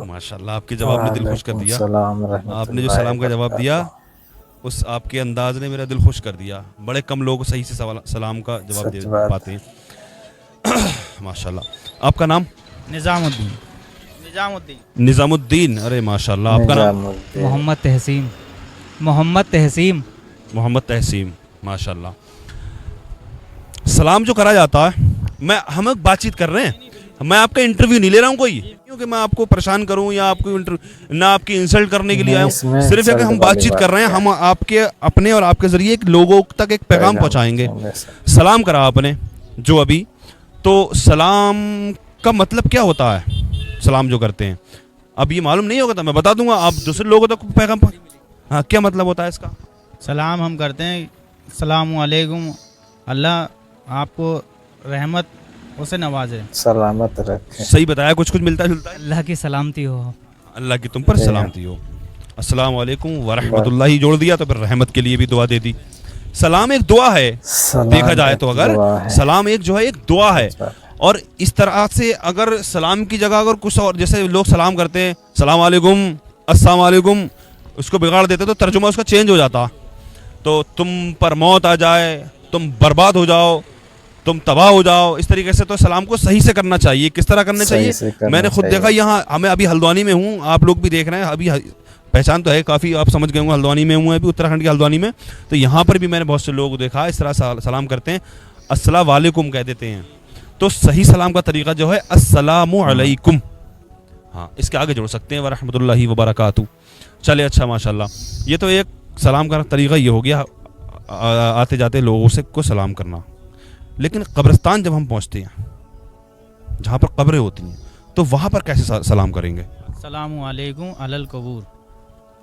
ماشاءاللہ آپ کے جواب نے دل خوش کر دیا. آپ نے جو سلام کا جواب دیا اس آپ کے انداز نے میرا دل خوش کر دیا. بڑے کم لوگ صحیح سے سلام کا جواب دے پاتے ہیں. ماشاءاللہ. آپ کا نام؟ نظام الدین. نظام الدین. ارے ماشاءاللہ. آپ کا نام؟ محمد تحسین. محمد تحسین. ماشاءاللہ. سلام جو کرا جاتا ہے ہم بات چیت کر رہے ہیں, میں آپ کا انٹرویو نہیں لے رہا ہوں کوئی, کیونکہ میں آپ کو پریشان کروں یا آپ کو نہ آپ کی انسلٹ کرنے کے لیے آیا ہوں. صرف ہے کہ ہم بات چیت کر رہے ہیں. ہم آپ کے اپنے اور آپ کے ذریعے ایک لوگوں تک ایک پیغام پہنچائیں گے. سلام کرا آپ نے جو ابھی, تو سلام کا مطلب کیا ہوتا ہے؟ سلام جو کرتے ہیں اب یہ معلوم نہیں ہوگا تو میں بتا دوں گا, آپ دوسرے لوگوں تک پیغام ہاں کیا مطلب ہوتا ہے اس کا؟ سلام ہم کرتے ہیں السلام علیکم, اللہ آپ کو رحمت اسے نوازے, سلامت رکھے. صحیح بتایا. کچھ ملتا جلتا ہے. اللہ کی سلامتی ہو, اللہ کی تم پر سلامتی ہو. السلام علیکم ورحمۃ اللہ ہی جوڑ دیا تو پھر رحمت کے لیے بھی دعا دے دی. سلام ایک دعا ہے دیکھا جائے تو, اگر سلام ایک جو ہے ایک دعا ہے. اور اس طرح سے اگر سلام کی جگہ اگر کچھ اور جیسے لوگ سلام کرتے ہیں السلام علیکم السلام علیکم, اس کو بگاڑ دیتے تو ترجمہ اس کا چینج ہو جاتا. تو تم پر موت آ جائے, تم برباد ہو جاؤ, تم تباہ ہو جاؤ, اس طریقے سے تو سلام کو صحیح سے کرنا چاہیے. کس طرح کرنا چاہیے؟ میں نے خود دیکھا یہاں, ہمیں ابھی ہلدوانی میں ہوں, آپ لوگ بھی دیکھ رہے ہیں, ابھی پہچان تو ہے کافی, آپ سمجھ گئے ہوں ہلدوانی میں ہوں ابھی, اتراکھنڈ کی ہلدوانی میں. تو یہاں پر بھی میں نے بہت سے لوگ دیکھا اس طرح سلام کرتے ہیں, السلام علیکم کہہ دیتے ہیں. تو صحیح سلام کا طریقہ جو ہے السلام علیکم. ہاں اس کے آگے جوڑ سکتے ہیں ورحمۃ اللہ وبرکاتہ. چلے اچھا ماشاءاللہ. یہ تو ایک سلام کا طریقہ یہ ہو گیا آتے جاتے لوگوں سے کو سلام کرنا. لیکن قبرستان جب ہم پہنچتے ہیں جہاں پر قبریں ہوتی ہیں تو وہاں پر کیسے سلام کریں گے؟ السلام علیکم اہل القبور.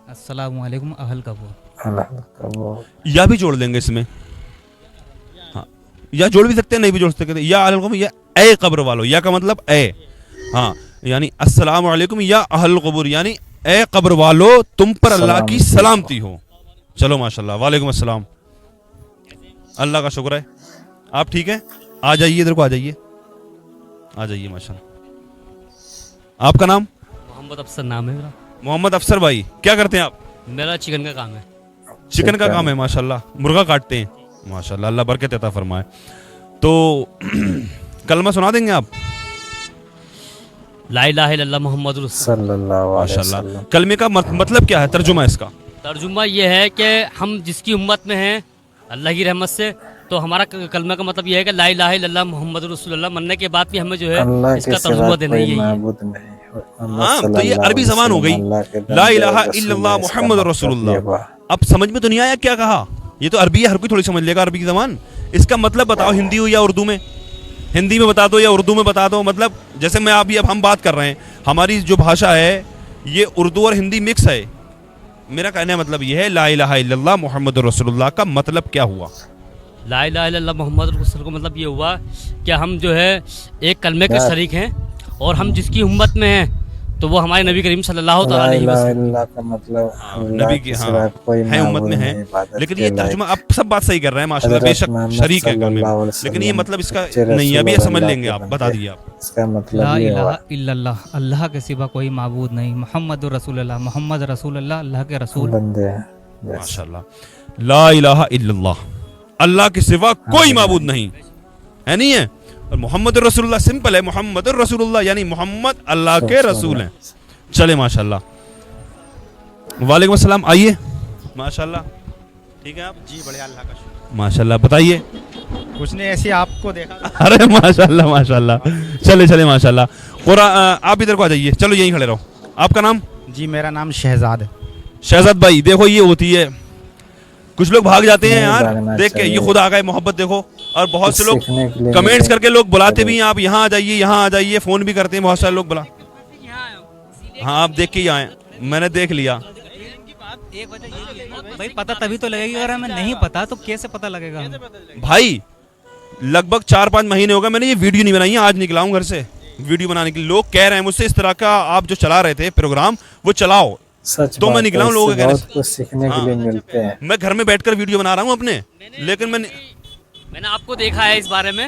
السلام علیکم اہل القبور. یا بھی جوڑ دیں گے اس میں, ہاں یا جوڑ بھی سکتے ہیں, نہیں بھی جوڑ سکتے, یا اہل القبور یا اے قبر والو. یا کا مطلب اے, ہاں یعنی السلام علیکم یا اہل القبور یعنی اے قبر والو تم پر اللہ کی سلامتی ہو. چلو ماشاءاللہ. وعلیکم السلام. اللہ کا شکر ہے. آپ ٹھیک ہیں؟ آ جائیے ادھر کو, آ جائیے ماشاءاللہ. آپ کا نام؟ محمد افسر نام ہے میرا. محمد افسر بھائی, کیا کرتے ہیں آپ؟ میرا چکن کا کام ہے. چکن کا کام ہے ماشاءاللہ. مرغا کاٹتے ہیں ماشاءاللہ. اللہ برکت عطا فرمائے. تو کلمہ سنا دیں گے آپ؟ لا الہ الا اللہ محمد رسول صلی اللہ علیہ وسلم. ماشاءاللہ. کلمے کا مطلب کیا ہے, ترجمہ اس کا؟ ترجمہ یہ ہے کہ ہم جس کی امت میں ہیں اللہ کی رحمت سے, تو ہمارا کلمہ کا مطلب یہ ہے کہ لا الہ الا اللہ محمد رسول اللہ مننے کے بعد بھی ہمیں جو ہے اس کا ترجمہ دینا ہی ہے. ہاں تو یہ عربی زبان ہو گئی, لا الہ الا اللہ محمد رسول اللہ. اب سمجھ میں تو نہیں آیا کیا کہا, یہ تو عربی ہے, ہر کوئی تھوڑی سمجھ لے گا عربی کی زبان. اس کا مطلب بتاؤ ہندی ہو یا اردو میں, ہندی میں بتا دو یا اردو میں بتا دو. مطلب جیسے میں اب ہم بات کر رہے ہیں, ہماری جو بھاشا ہے یہ اردو اور ہندی مکس ہے. میرا کہنے کا مطلب یہ ہے لا الہ الا اللہ محمد رسول اللہ کا مطلب کیا ہوا؟ لا الہ الا اللہ محمد رسول اللہ کا مطلب یہ ہوا کہ ہم جو ہے ایک کلمے کے شریک ہیں, اور ہم جس کی امت میں ہیں تو وہ ہمارے نبی کریم صلی اللہ تعالی علیہ وسلم کا مطلب نبی کی ہیں امت میں ہیں. لیکن یہ ترجمہ اب سب بات صحیح کر رہے ہیں ماشاءاللہ, بے شک شریک ہے کلمے میں, لیکن یہ مطلب اس کا نہیں, ابھی سمجھ لیں گے آپ, بتا دیجیے آپ. اس کا مطلب لا یہ الہ ہوا الا اللہ, اللہ کے سوا کوئی معبود نہیں, محمد رسول اللہ, محمد رسول اللہ اللہ کے رسول. بندے ہیں. ماشاءاللہ. لا الہ الا اللہ, اللہ کے سوا کوئی معبود نہیں ہے, نہیں ہے. اور محمد رسول اللہ سمپل ہے, محمد رسول اللہ یعنی محمد اللہ کے رسول ہیں. چلے ماشاءاللہ. وعلیکم السلام. آئیے ماشاءاللہ. ٹھیک ہے آپ؟ جی بڑھیا, اللہ کا شکر. ماشاءاللہ. بتائیے. کچھ نہیں, ایسے آپ کو دیکھا. ارے ماشاءاللہ ماشاءاللہ. چلے ماشاءاللہ. قرآن آپ ادھر کو آ جائیے, چلو یہیں کھڑے رہو. آپ کا نام؟ جی میرا نام شہزاد ہے. شہزاد بھائی دیکھو یہ ہوتی ہے, کچھ لوگ بھاگ جاتے ہیں یار دیکھ کے, یہ خود آ گئے محبت دیکھو. اور بہت سے لوگ کمنٹس کر کے لوگ بلاتے بھی ہیں, آپ یہاں آ جائیے, فون بھی کرتے ہیں بہت سارے لوگ بلا. ہاں آپ دیکھ کے ہی آئے, میں نے دیکھ لیا. بھائی پتہ تبھی تو لگے گی, اگر ہمیں نہیں پتا تو کیسے پتہ لگے گا؟ بھائی لگ بھگ 4-5 مہینے ہو گئے میں نے یہ ویڈیو نہیں بنائی ہے, آج نکلا ہوں گھر سے ویڈیو بنانے کے لیے. لوگ کہہ رہے ہیں مجھ سے اس طرح کا آپ جو چلا رہے تھے پروگرام وہ چلاؤ, تو میں نکلا ہوں لوگوں کے کہنے سے. سیکھنے کے لیے ملتے ہیں. میں گھر میں بیٹھ کر ویڈیو بنا رہا ہوں اپنے, لیکن میں نے آپ کو دیکھا ہے اس بارے میں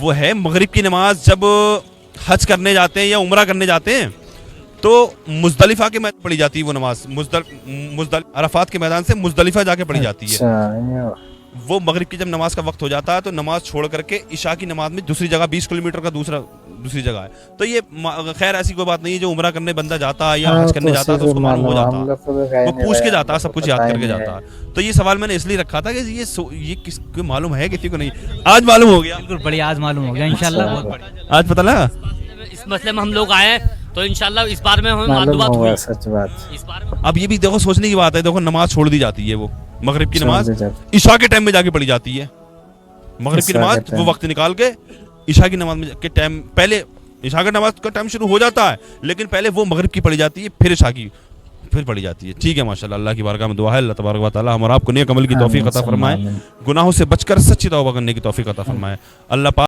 وہ ہے مغرب کی نماز جب حج کرنے جاتے ہیں یا عمرہ کرنے جاتے ہیں تو مزدلفہ کے میدان پڑھی جاتی ہے وہ نماز. عرفات کے میدان سے مزدلفہ جا کے پڑھی جاتی ہے. اچھا وہ مغرب کی جب نماز کا وقت ہو جاتا ہے تو نماز چھوڑ کر کے عشاء کی نماز میں دوسری جگہ 20 کلومیٹر کا دوسری جگہ ہے. تو یہ خیر ایسی کوئی بات نہیں ہے. جو عمرہ کرنے بندہ جاتا ہے یا حج کرنے جاتا ہے تو اس کو معلوم ہو جاتا ہے, وہ پوچھ کے جاتا ہے, سب کچھ یاد کر کے جاتا ہے. تو یہ سوال میں نے اس لیے رکھا تھا کہ یہ کس کو معلوم ہے, کسی کو نہیں. آج معلوم ہو گیا, بالکل بڑی آج معلوم ہو گیا انشاءاللہ. بہت بڑی آج پتہ لگا. اس مسئلے میں ہم لوگ آئے تو انشاءاللہ اس بار میں ہمیں معلوم معلومات ہوا, ہوئی. سچ بات. اس بار میں اب یہ بھی دیکھو سوچنے کی بات ہے. دیکھو نماز چھوڑ دی جاتی ہے, وہ مغرب کی نماز چھوڑ دی جاتی. عشاء کے ٹائم میں جا کے پڑھی جاتی ہے. مغرب کی عشاء نماز کے ٹائم. وہ وقت نکال کے عشاء کی نماز کے ٹائم, پہلے عشاء کی نماز کا ٹائم شروع ہو جاتا ہے لیکن پہلے وہ مغرب کی پڑھی جاتی ہے, پھر عشاء کی پھر پڑھی جاتی ہے. ٹھیک ہے ماشاءاللہ. اللہ کی بارگاہ میں دعا ہے اللہ تبارک و تعالی ہم اور آپ کو نیک عمل کی توفیق عطا فرمائے, گناہوں سے بچ کر سچی توبہ کرنے کی توفیق عطا فرمائے. اللہ پاک